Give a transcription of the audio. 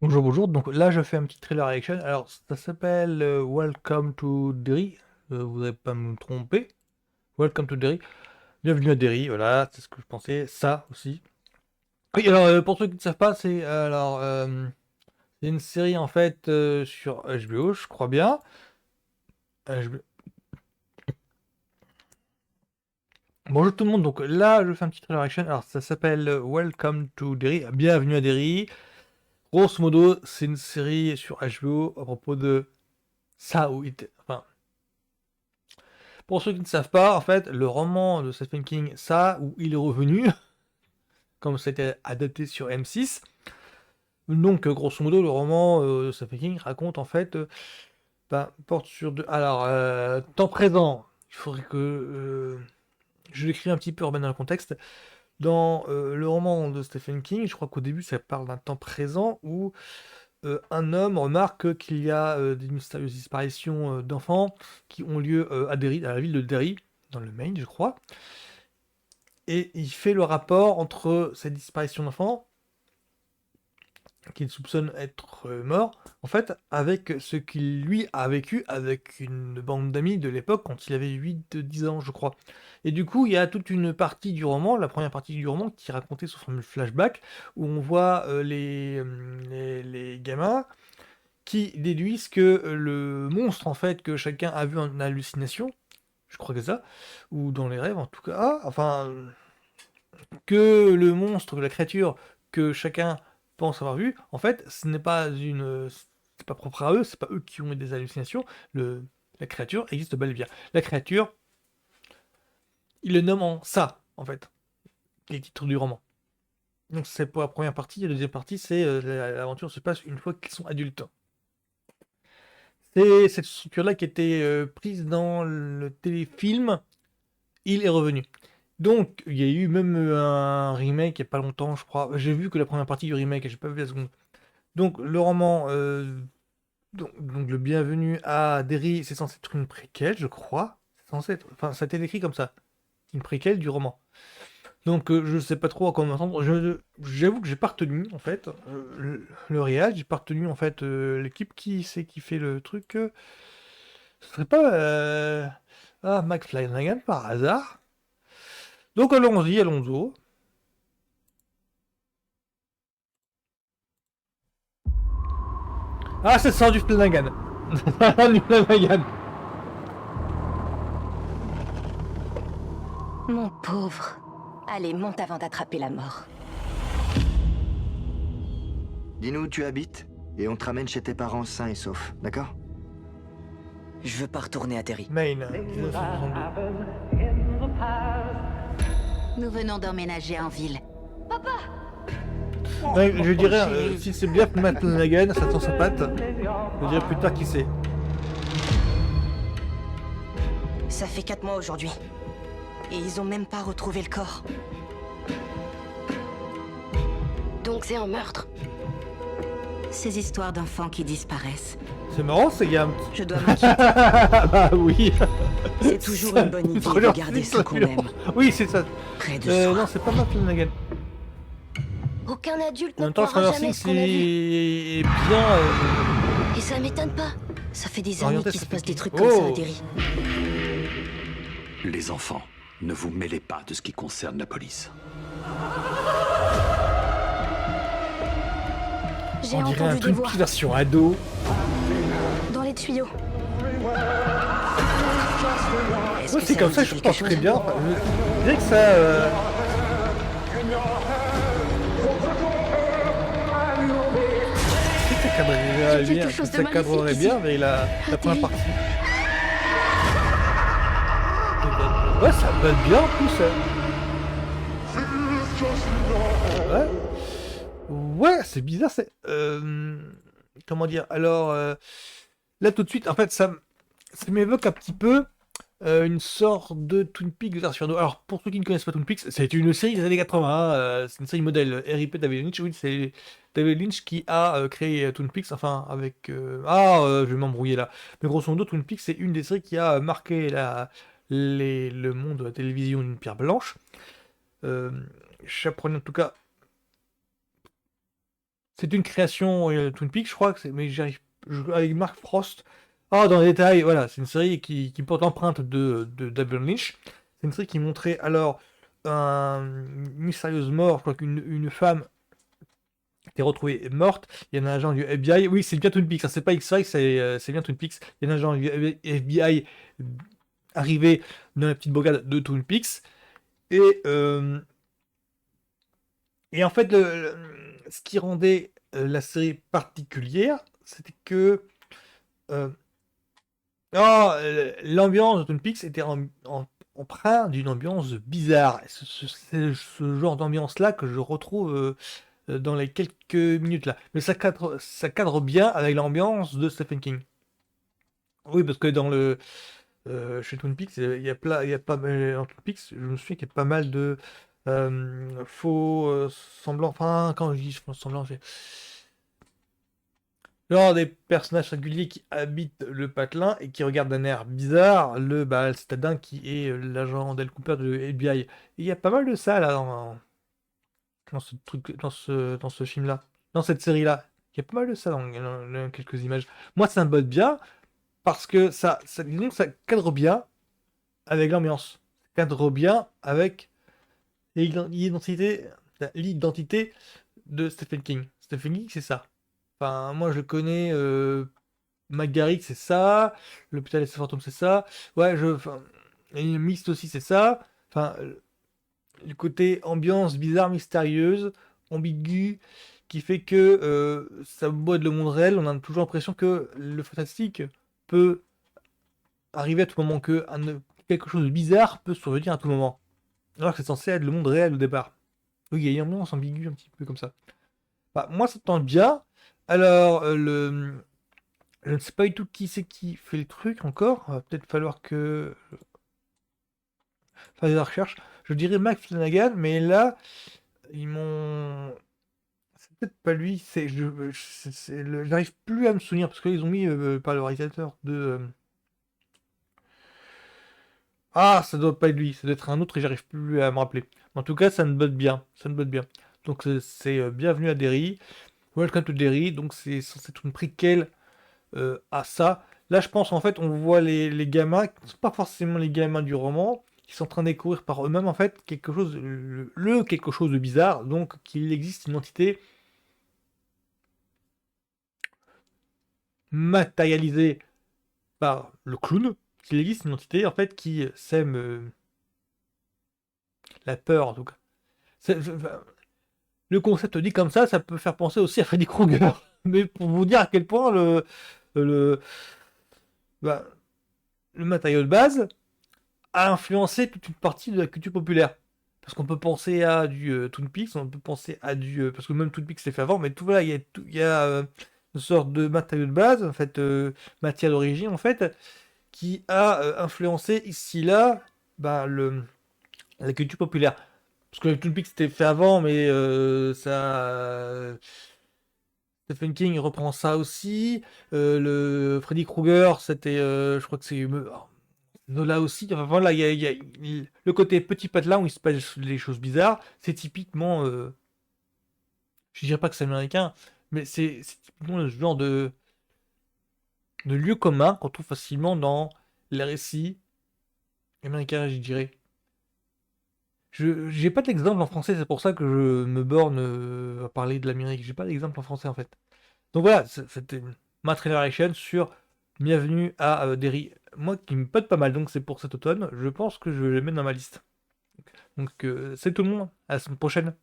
Bonjour, bonjour. Donc là, je fais un petit trailer reaction. Alors, ça s'appelle Welcome to Derry. Vous n'allez pas me tromper. Welcome to Derry. Bienvenue à Derry. Voilà, c'est ce que je pensais. Ça aussi. Oui, alors pour ceux qui ne savent pas, c'est une série en fait sur HBO, je crois bien. HBO. Bonjour tout le monde. Donc là, je fais un petit trailer reaction. Alors, ça s'appelle Welcome to Derry. Bienvenue à Derry. Grosso modo, c'est une série sur HBO à propos de ça ou enfin. Pour ceux qui ne savent pas, en fait, le roman de Stephen King, ça, où il est revenu, comme ça a été adapté sur M6, donc grosso modo, le roman de Stephen King raconte en fait, porte sur deux... Alors, temps présent, il faudrait que je l'écris un petit peu, remettre dans le contexte. Dans le roman de Stephen King, je crois qu'au début, ça parle d'un temps présent où un homme remarque qu'il y a des mystérieuses disparitions d'enfants qui ont lieu à Derry, à la ville de Derry, dans le Maine, je crois. Et il fait le rapport entre cette disparition d'enfants, qu'il soupçonne être mort, en fait, avec ce qu'il, lui, a vécu avec une bande d'amis de l'époque, quand il avait 8-10 ans, je crois. Et du coup, il y a toute une partie du roman, la première partie du roman, qui est racontée sous forme de flashback, où on voit les gamins qui déduisent que le monstre, en fait, que chacun a vu en hallucination, je crois que c'est ça, ou dans les rêves en tout cas, enfin, que le monstre, la créature que chacun pense avoir vu, en fait, ce n'est pas une, c'est pas propre à eux, c'est pas eux qui ont eu des hallucinations. La créature existe bel et bien. La créature, il le nomme en ça, en fait, les titres du roman. Donc c'est pour la première partie. Et la deuxième partie, c'est l'aventure se passe une fois qu'ils sont adultes. C'est cette structure-là qui était prise dans le téléfilm Il est revenu. Donc, il y a eu même un remake il n'y a pas longtemps, je crois. J'ai vu que la première partie du remake, j'ai pas vu la seconde. Donc, le roman, donc le Bienvenu à Derry, c'est censé être une préquelle, je crois. C'est censé être, enfin, ça a été décrit comme ça. Une préquelle du roman. Donc, je sais pas trop à quoi m'attendre. J'avoue que j'ai pas retenu, en fait, le réal, j'ai pas retenu, en fait, l'équipe qui c'est qui fait le truc. Ce serait pas Mac Flanagan par hasard. Donc, allons-y, allons-y. Ah, c'est ça du Flanagan. Du Flanagan. Mon pauvre. Allez, monte avant d'attraper la mort. Dis-nous où tu habites, et on te ramène chez tes parents sains et saufs, d'accord? Je veux pas retourner à Terry. Maine, 1962. Nous venons d'emménager en ville. Ouais, je dirais, si c'est bien Matt Flanagan, ça sent sa patte. Je dirais plus tard qui c'est. Ça fait 4 mois aujourd'hui. Et ils ont même pas retrouvé le corps. Donc c'est un meurtre. Ces histoires d'enfants qui disparaissent. C'est marrant, ces gars. Je dois m'inquiéter. Bah oui. C'est toujours une bonne idée de garder ce qu'on aime Oui, c'est ça. près de soi. Non, c'est pas Matt Flanagan. Aucun adulte En ne même temps, croira Stranger jamais Things, ce qu'on a vu. c'est bien. Et ça m'étonne pas. Ça fait des années Orienté, qu'il ça se fait passe des qui trucs comme ça à Oh. Derry. Les enfants, ne vous mêlez pas de ce qui concerne la police. J'ai On dirait un entendu des truc voix version ado. dans les tuyaux. Est-ce Ouais, que c'est ça comme vous ça, dit je quelque pense très chose? bien. Enfin, je dirais que ça. Je sais que ça cadrerait J'ai bien, quelque chose de ça maléfique cadrerait ici. bien avec la première Terry. partie. Ouais, ça va bien en plus. Ouais, ouais, c'est bizarre. Comment dire? Alors, là tout de suite, en fait, ça m'évoque un petit peu une sorte de Twin Peaks version ado. Alors, pour ceux qui ne connaissent pas Twin Peaks, c'est une série des années 80, c'est une série modèle RIP David Lynch. Oui, c'est David Lynch qui a créé Twin Peaks, enfin, avec... je vais m'embrouiller là. Mais grosso modo, Twin Peaks, c'est une des séries qui a marqué le monde de la télévision d'une pierre blanche. J'apprenais en tout cas... C'est une création Twin Peaks, je crois, mais avec Mark Frost. Ah, dans les détails, voilà, c'est une série qui porte l'empreinte de David Lynch. C'est une série qui montrait alors une mystérieuse mort, je crois qu'une femme était retrouvée morte. Il y a un agent du FBI. Oui, c'est bien Twin Peaks, hein, c'est pas X-Files, c'est bien Twin Peaks. Il y a un agent du FBI arrivé dans la petite bourgade de Twin Peaks. Et, en fait, ce qui rendait la série particulière, c'était que l'ambiance de Twin Peaks était empreinte d'une ambiance bizarre. C'est ce genre d'ambiance-là que je retrouve dans les quelques minutes là. Mais ça cadre bien avec l'ambiance de Stephen King. Oui, parce que chez Twin Peaks, il y a pas mal, en Twin Peaks, je me souviens qu'il y a pas mal de faux semblants. Enfin, quand je dis faux semblants, genre des personnages singuliers qui habitent le patelin et qui regardent d'un air bizarre le citadin qui est l'agent Del Cooper de FBI. Et il y a pas mal de ça là dans ce truc, dans ce film-là, dans cette série-là. Il y a pas mal de ça dans quelques images. Moi, ça me botte bien parce que disons que ça cadre bien avec l'ambiance. Ça cadre bien avec l'identité de Stephen King. Stephen King, c'est ça. Enfin, moi, je connais McGarrick, c'est ça. L'hôpital des fantômes, c'est ça. Ouais, enfin, et Mist aussi, c'est ça. Enfin, le côté ambiance bizarre, mystérieuse, ambiguë, qui fait que ça boit le monde réel. On a toujours l'impression que le fantastique peut arriver à tout moment, que quelque chose de bizarre peut survenir à tout moment. Alors que c'est censé être le monde réel au départ. Oui, il y a une ambiance ambiguë un petit peu comme ça. Bah, moi, ça tente bien. Alors, je ne sais pas du tout qui c'est qui fait le truc encore. Va peut-être falloir que fasse des recherches. Je dirais Mac Flanagan, mais là, ils m'ont. C'est peut-être pas lui. J'arrive plus à me souvenir parce qu'ils ont mis par le réalisateur de. Ah, ça doit pas être lui. Ça doit être un autre et j'arrive plus à me rappeler. En tout cas, ça me botte bien. Ça me botte bien. Donc, c'est Bienvenue à Derry. Welcome to Derry. Donc, c'est censé être une préquelle à ça. Là, je pense en fait, on voit les gamins, qui ne sont pas forcément les gamins du roman, qui sont en train de découvrir par eux-mêmes en fait quelque chose, quelque chose de bizarre, donc qu'il existe une entité matérialisée par le clown, qu'il existe une entité en fait qui sème la peur en tout cas. Enfin, le concept dit comme ça peut faire penser aussi à Freddy Krueger. Mais pour vous dire à quel point le, bah, le matériau de base a influencé toute une partie de la culture populaire. Parce qu'on peut penser à du Twin Peaks, on peut penser à du... parce que même Twin Peaks s'est fait avant, mais tout voilà, il y a une sorte de matériau de base, en fait, matière d'origine, en fait, qui a influencé ici, là, la culture populaire. Parce que Twin Peaks c'était fait avant, mais Stephen King reprend ça aussi. Le Freddy Krueger, c'était... je crois que c'est... Nola aussi, enfin voilà, le côté petit patelin où il se passe des choses bizarres, c'est typiquement, je dirais pas que c'est américain, mais c'est typiquement le genre de lieu commun qu'on trouve facilement dans les récits américains, je dirais. J'ai pas d'exemple en français, c'est pour ça que je me borne à parler de l'Amérique. J'ai pas d'exemple en français en fait. Donc voilà, c'était ma trailer action sur Bienvenue à Derry. Moi qui me pote pas mal, donc c'est pour cet automne. Je pense que je vais le mettre dans ma liste. Donc c'est tout le monde. À la semaine prochaine.